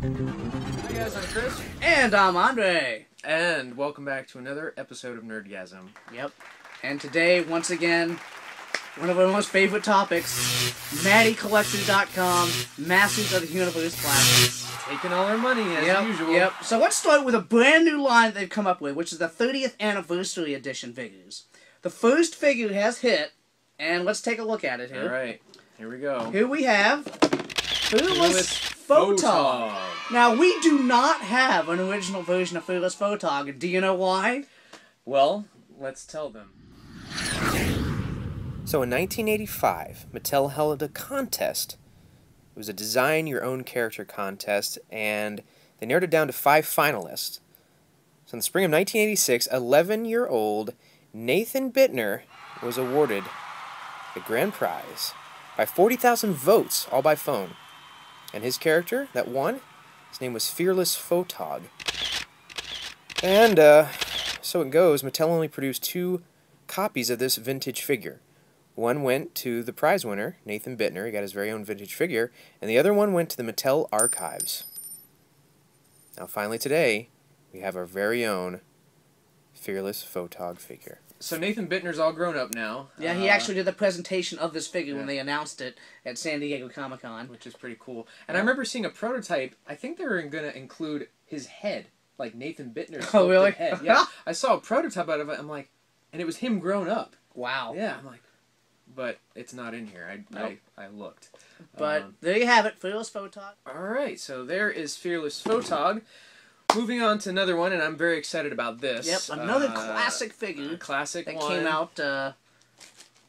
Hi guys, I'm Chris. And I'm Andre. And welcome back to another episode of Nerdgasm. Yep. And today, once again, one of our most favorite topics, MattyCollector.com, Masters of the Universe Classics. Taking all our money as usual. Yep. So let's start with a brand new line that they've come up with, which is the 30th Anniversary Edition figures. The first figure has hit, and let's take a look at it here. Alright, here we go. Here we have Fearless Photog. Now, we do not have an original version of Fearless Photog. Do you know why? Well, let's tell them. So in 1985, Mattel held a contest. It was a design your own character contest, and they narrowed it down to 5 finalists. So in the spring of 1986, 11-year-old Nathan Bittner was awarded the grand prize by 40,000 votes, all by phone. And his character that won, his name was Fearless Photog. And so it goes, Mattel only produced 2 copies of this vintage figure. One went to the prize winner, Nathan Bittner, he got his very own vintage figure, and the other one went to the Mattel Archives. Now finally today, we have our very own Fearless Photog figure. So Nathan Bittner's all grown up now. Yeah, he actually did the presentation of this figure when they announced it at San Diego Comic-Con. Which is pretty cool. And I remember seeing a prototype, I think they were going to include his head, like Nathan Bittner's sculpted head. Yeah, I saw a prototype out of it, I'm like, and it was him grown up. Wow. Yeah, I'm like, but it's not in here. I looked. But there you have it, Fearless Photog. Alright, so there is Fearless Photog. Moving on to another one, and I'm very excited about this. Yep, another classic figure. Classic that one. came out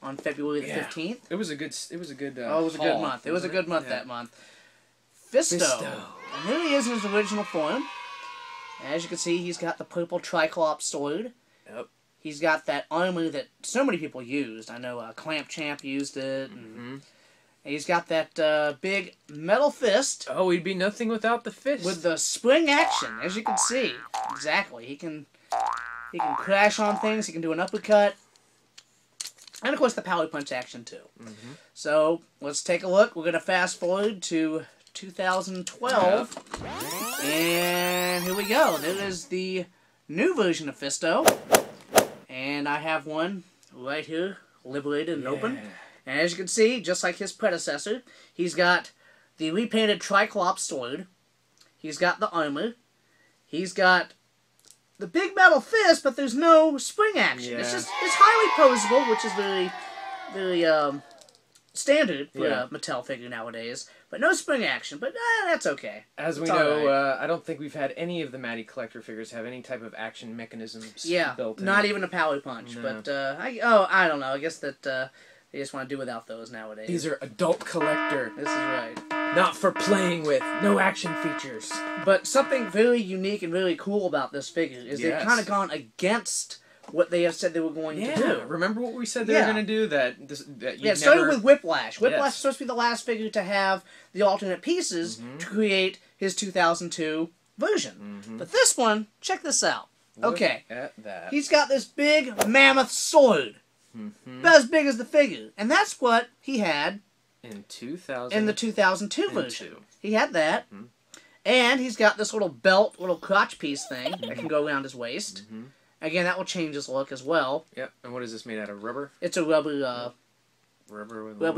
on February the 15th. It was a good. It was a good. Oh, it was a good month. It was a good month that month. Fisto. And here he is in his original form. As you can see, he's got the purple Triclops sword. Yep. He's got that armor that so many people used. I know Clamp Champ used it. And he's got that big metal fist. Oh, he'd be nothing without the fist. With the spring action, as you can see. Exactly. He can crash on things. He can do an uppercut. And, of course, the power punch action, too. So, let's take a look. We're going to fast forward to 2012. And here we go. There is the new version of Fisto. And I have one right here, liberated and open. And as you can see, just like his predecessor, he's got the repainted Triclops sword. He's got the armor. He's got the big metal fist, but there's no spring action. Yeah. It's highly posable, which is very standard for a Mattel figure nowadays. But no spring action, but that's okay. As we know, I don't think we've had any of the Matty collector figures have any type of action mechanisms built in. Not even a power punch. No. But, I don't know. I guess that they just want to do without those nowadays. These are adult collector. This is right. Not for playing with. No action features. But something very unique and really cool about this figure is they've kind of gone against what they have said they were going to do. Remember what we said they were going to do? That it started with Whiplash. Whiplash is supposed to be the last figure to have the alternate pieces to create his 2002 version. But this one, check this out. Look at that. He's got this big mammoth sword. About as big as the figure. And that's what he had in the 2002 version. He had that. And he's got this little belt, little crotch piece thing that can go around his waist. Again, that will change his look as well. Yep. And what is this made out of? Rubber? It's a rubber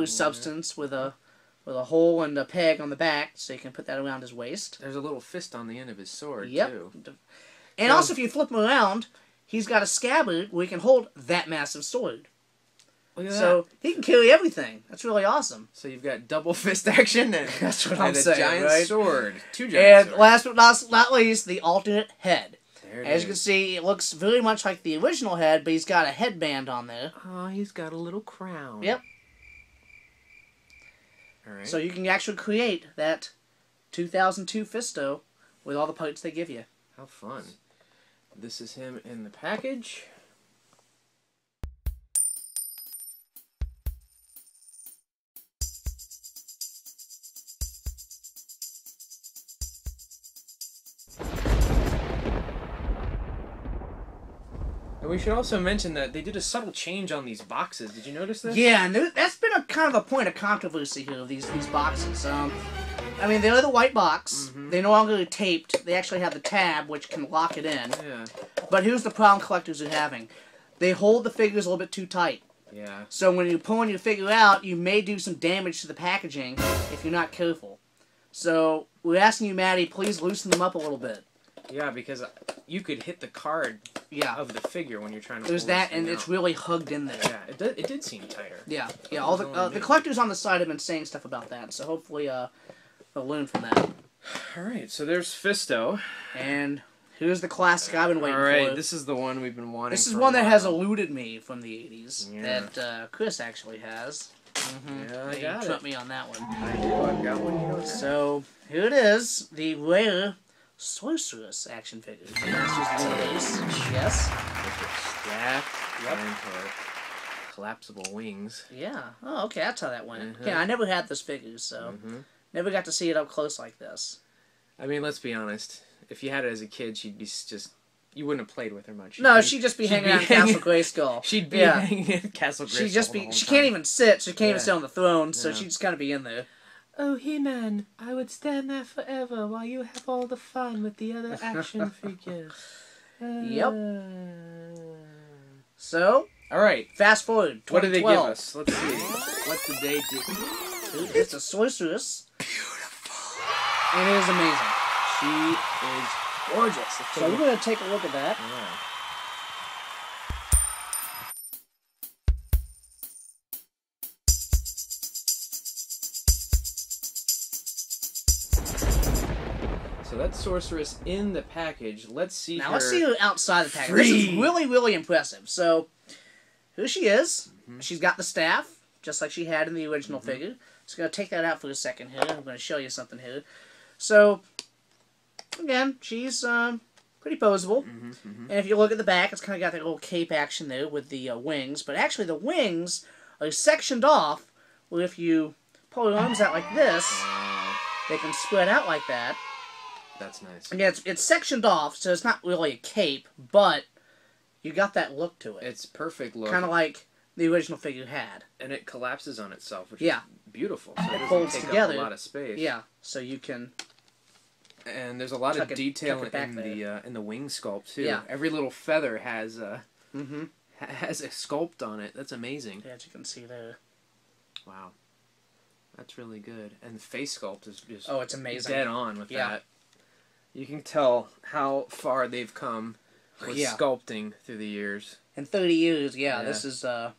substance with a hole and a peg on the back, so you can put that around his waist. There's a little fist on the end of his sword, too. And also, if you flip him around, he's got a scabbard where he can hold that massive sword. Look at so he can carry everything. That's really awesome. So you've got double fist action and that's what I'm saying, a giant right? sword. 2 giant swords. And last but not least, the alternate head. As you can see, it looks very much like the original head, but he's got a headband on there. Oh, he's got a little crown. Yep. Alright. So you can actually create that 2002 Fisto with all the parts they give you. How fun. This is him in the package. And we should also mention that they did a subtle change on these boxes. Did you notice this? Yeah, and that's been a kind of a point of controversy here of these boxes. I mean, they're the white box. They no longer taped. They actually have the tab, which can lock it in. Yeah. But here's the problem collectors are having. They hold the figures a little bit too tight. Yeah. So when you're pulling your figure out, you may do some damage to the packaging if you're not careful. So we're asking you, Matty, please loosen them up a little bit. Yeah, because you could hit the card of the figure when you're trying to There's pull that, this and thing it's out. really hugged in there. Yeah, it did seem tighter. Yeah. All the collectors on the side have been saying stuff about that, so hopefully they'll learn from that. All right, so there's Fisto. And here's the classic I've been waiting for. All right, this is the one we've been wanting. This is for one a that while. has eluded me from the 80s. Yeah. That Chris actually has. Yeah, I You got trumped it. me on that one. I do. I've got one. You know So here it is, the rare Sorceress action figure. This is one of those. Yes. Stacked and her collapsible wings. Yeah. Oh, okay. That's how that went. Mhm. Okay, I never had this figure, so never got to see it up close like this. I mean, let's be honest. If you had it as a kid, she'd be just... You wouldn't have played with her much. She'd just be hanging out in Castle Grayskull. She'd be hanging in Castle Grayskull. She'd just be. the whole She time. can't even sit. She can't even Yeah. sit on the throne, so Yeah. she'd just kind of be in there. Oh, He-Man, I would stand there forever while you have all the fun with the other action figures. Yep. So, All right. fast forward. 2012. What did they give us? Let's see. What did they do? It's a Sorceress. Beautiful. And it is amazing. She is gorgeous. So we're going to take a look at that. Yeah. So that's Sorceress in the package. Let's see Now her. let's see her outside the package. This is really, really impressive. So, here she is. She's got the staff, just like she had in the original figure. Just going to take that out for a second here. I'm going to show you something here. So, again, she's pretty posable. And if you look at the back, it's kind of got that little cape action there with the wings. But actually, the wings are sectioned off, where if you pull your arms out like this, they can spread out like that. That's nice. Yeah, it's sectioned off, so it's not really a cape, but you got that look to it. It's perfect look. Kind of like the original figure had. And it collapses on itself, which Yeah. is beautiful. So it doesn't folds take together. up a lot of space. Yeah, so you can... And there's a lot of Tuck it detail back in the wing sculpt too. Yeah. Every little feather has has a sculpt on it. That's amazing. Yeah, as you can see there. Wow. That's really good. And the face sculpt is just Oh, it's amazing. dead on with Yeah. that. You can tell how far they've come with Yeah. sculpting through the years. In 30 years, Yeah. this is Wow.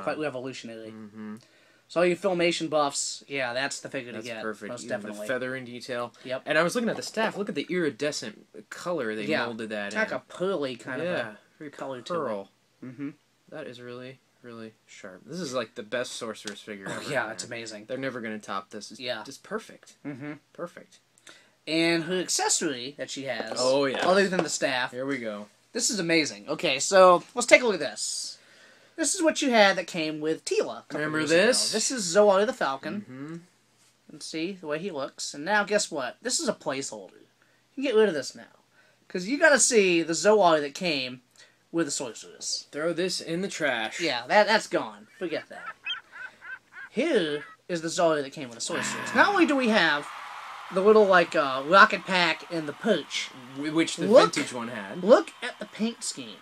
quite revolutionary. Mm-hmm. So all you Filmation buffs, yeah, that's the figure That's to get. perfect. Most Even definitely. the feathering detail. Yep. And I was looking at the staff. Look at the iridescent color they molded that It's like in. a pearly kind of a very color pearl. to it. Mm-hmm. That is really, really sharp. This is like the best Sorceress figure ever. Yeah, man. it's amazing. They're never going to top this. It's just perfect. Mm-hmm. Perfect. And her accessory that she has, Oh, yeah. other than the staff, Here we go. this is amazing. Okay, so let's take a look at this. This is what you had that came with Tila. a couple Remember years this? ago. This is Zoar the Falcon. Mm-hmm. And see the way he looks. And now, guess what? This is a placeholder. You can get rid of this now. Because you got to see the Zoar that came with the Sorceress. Throw this in the trash. Yeah, that's gone. Forget that. Here is the Zoar that came with the Sorceress. Not only do we have the little, like, rocket pack and the perch. Which the Look- vintage one had. Look at the paint scheme.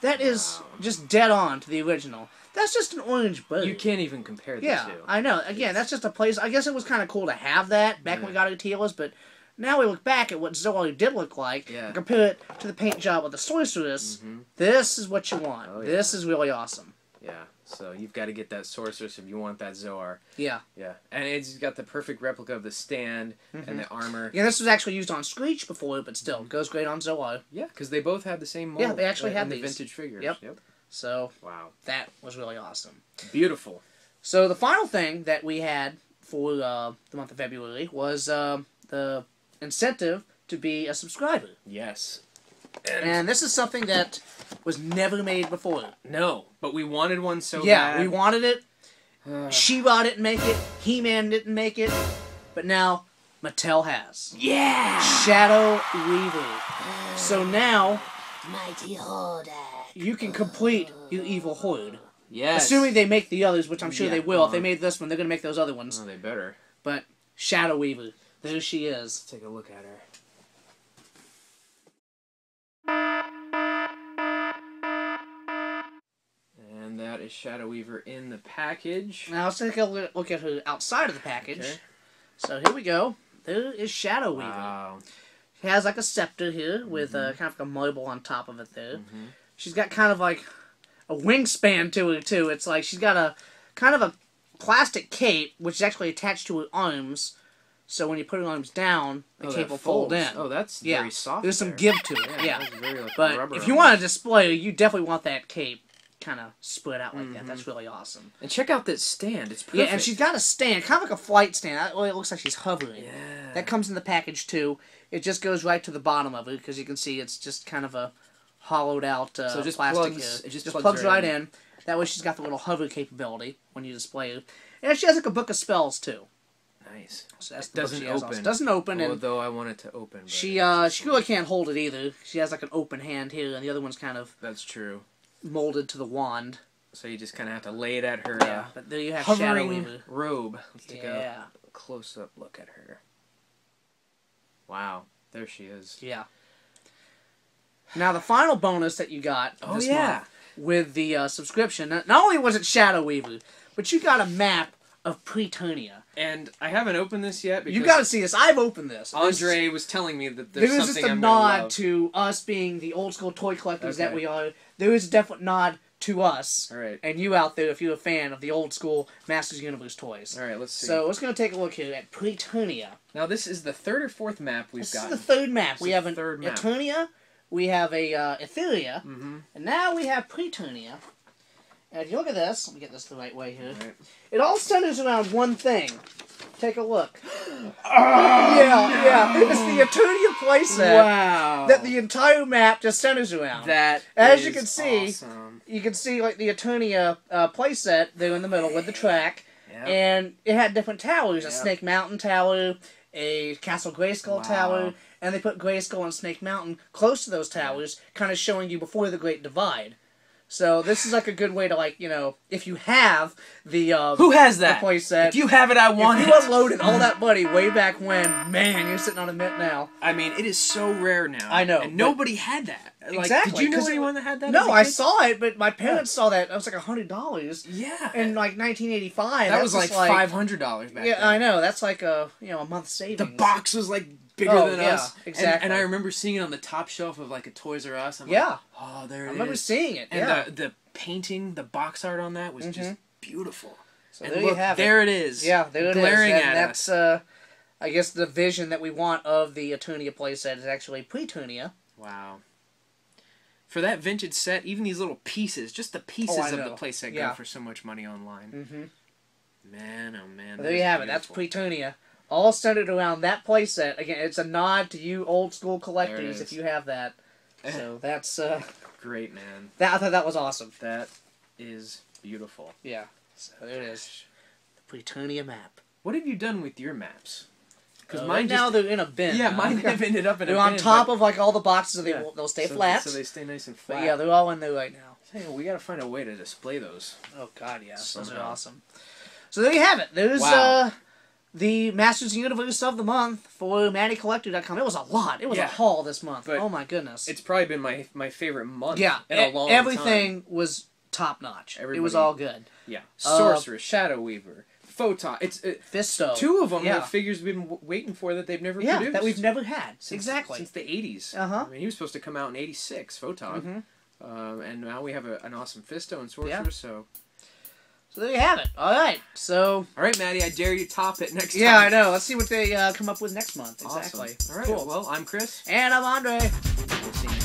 That is just dead on to the original. That's just an orange bird. You can't even compare the Yeah, two. I know. Again, that's just a place. I guess it was kind of cool to have that back when we got our Tilas, but now we look back at what Zoar did look like and compare it to the paint job with the Sorceress. This is what you want. Oh, yeah. This is really awesome. Yeah, so you've got to get that Sorceress if you want that Zoar. Yeah. Yeah, and it's got the perfect replica of the stand and the armor. Yeah, this was actually used on Screech before, but still, goes great on Zoar. Yeah, because they both have the same mold. Yeah, they actually in have the these. vintage figures. Yep. So, Wow. that was really awesome. Beautiful. So, the final thing that we had for the month of February was the incentive to be a subscriber. Yes. And this is something that was never made before. No, but we wanted one so bad. Yeah, we wanted it. She-Ra didn't make it. He-Man didn't make it. But now, Mattel has. Yeah! Shadow Weaver. So now, Mighty Horde. you can complete your evil horde. Yes. Assuming they make the others, which I'm sure Yeah, they will. If they made this one, they're going to make those other ones. Oh, they better. But Shadow Weaver. There she is. Let's take a look at her. And that is Shadow Weaver in the package. Now let's take a look at her outside of the package. Okay. So here we go. There is Shadow Weaver. Wow. She has like a scepter here with kind of like a marble on top of it there. She's got kind of like a wingspan to her too. It's like she's got a kind of a plastic cape which is actually attached to her arms. So when you put her arms down, the cape will fold in. Oh, that's very soft. There's some give to it. Yeah. That's very, like, But rubber if you almost. want to display her, you definitely want that cape kind of spread out like that. That's really awesome. And check out that stand. It's perfect. Yeah, and she's got a stand, kind of like a flight stand. Well, it looks like she's hovering. Yeah. That comes in the package too. It just goes right to the bottom of it because you can see it's just kind of a hollowed out so it just plastic plugs, here. It just plugs right in. That way she's got the little hover capability when you display it. And she has like a book of spells too. Nice. So that's it the book doesn't she has open. also. Doesn't open. And although I want it to open. But she really can't hold it either. She has like an open hand here, and the other one's kind of that's true. molded to the wand. So you just kind of have to lay it at her But there you have Shadow hovering Weaver. robe. Let's take a close-up look at her. Wow. There she is. Yeah. Now, the final bonus that you got this month with the subscription, not only was it Shadow Weaver, but you got a map of Plutonia. And I haven't opened this yet because You got to see this. I've opened this. Andre was telling me that there's there is something just a I'm gonna nod love. to us being the old school toy collectors that Okay. we are. There is a definite nod to us. All right. And you out there, if you're a fan of the old school Masters Universe toys. All right, let's see. So, let's going to take a look here at Plutonia. Now, this is the third or fourth map we've This got. is the third map. We have an third map. Eternia, we have a Etheria, Mm-hmm. and now we have Plutonia. And if you look at this, let me get this the right way here. Right. It all centers around one thing. Take a look. Yeah. It's the Eternia playset Wow. that the entire map just centers around. That As is you can see, awesome. you can see like the Eternia playset there in the middle with the track. Yep. And it had different towers, a Yep. Snake Mountain Tower, a Castle Grayskull Wow. Tower, and they put Grayskull and Snake Mountain close to those towers, kind of showing you before the Great Divide. So this is like a good way to, like, you know, if you have the Who has that? the playset, If you have it, I want if it. you unloaded all that money way back when, man, you're sitting on a mint now. I mean, it is so rare now. I know, and but- nobody had that. Like, Exactly, Did you know 'cause anyone that had that? as No, a I kid? saw it, but my parents saw that. It was like $100 Yeah. in like 1985. that That's was like just $500 back Yeah, then. I know. That's like a a month savings. The box was like bigger Oh, than yeah, us. exactly. And I remember seeing it on the top shelf of like a Toys R Us. I'm Yeah. like, oh, there it is. I remember seeing it. And Yeah. the painting, the box art on that was just beautiful. So and there look, you have it. there it is. Yeah, there it is. glaring And at that's, us. I guess the vision that we want of the Eternia playset is actually Plutonia. Wow. For that vintage set, even these little pieces, just the pieces I of know. the playset Yeah. go for so much money online. Mm-hmm. Man, oh man. There you have it. That's Plutonia. All centered around that playset. Again, it's a nod to you old school collectors is. if you have that. So that's Great, man. I thought that was awesome. That is beautiful. Yeah. So there it is. The Plutonia map. What have you done with your maps? Because Right mine now just... they're in a bin. Yeah, mine have ended up in a They're on bin, top but- of like all the boxes. So Yeah. they'll stay so, flat. So they stay nice and But flat. yeah, they're all in there right now. Hey, we gotta find a way to display those. Oh God, yeah, those are Somehow. awesome. So there you have it. There's Wow. the Masters Universe of the month for MattyCollector.com. It was a lot. It was Yeah. a haul this month. But oh my goodness. It's probably been my favorite month. Yeah, in a long everything time. was top notch. It was Everybody- all good. Yeah, Sorceress, Shadow Weaver, Photog. It's Fisto. two of them Yeah. are figures we've been waiting for that they've never Yeah, produced. that we've never had. Since the 80s. Uh-huh. I mean, he was supposed to come out in '86, Photog. And now we have an awesome Fisto and Sorceress. So, So there you have it. All right. So all right, Matty, I dare you to top it next yeah, I time. know. Let's see what they come up with next month. Awesome. Exactly. All right. Cool. Well, I'm Chris. And I'm Andre. We'll see you next time.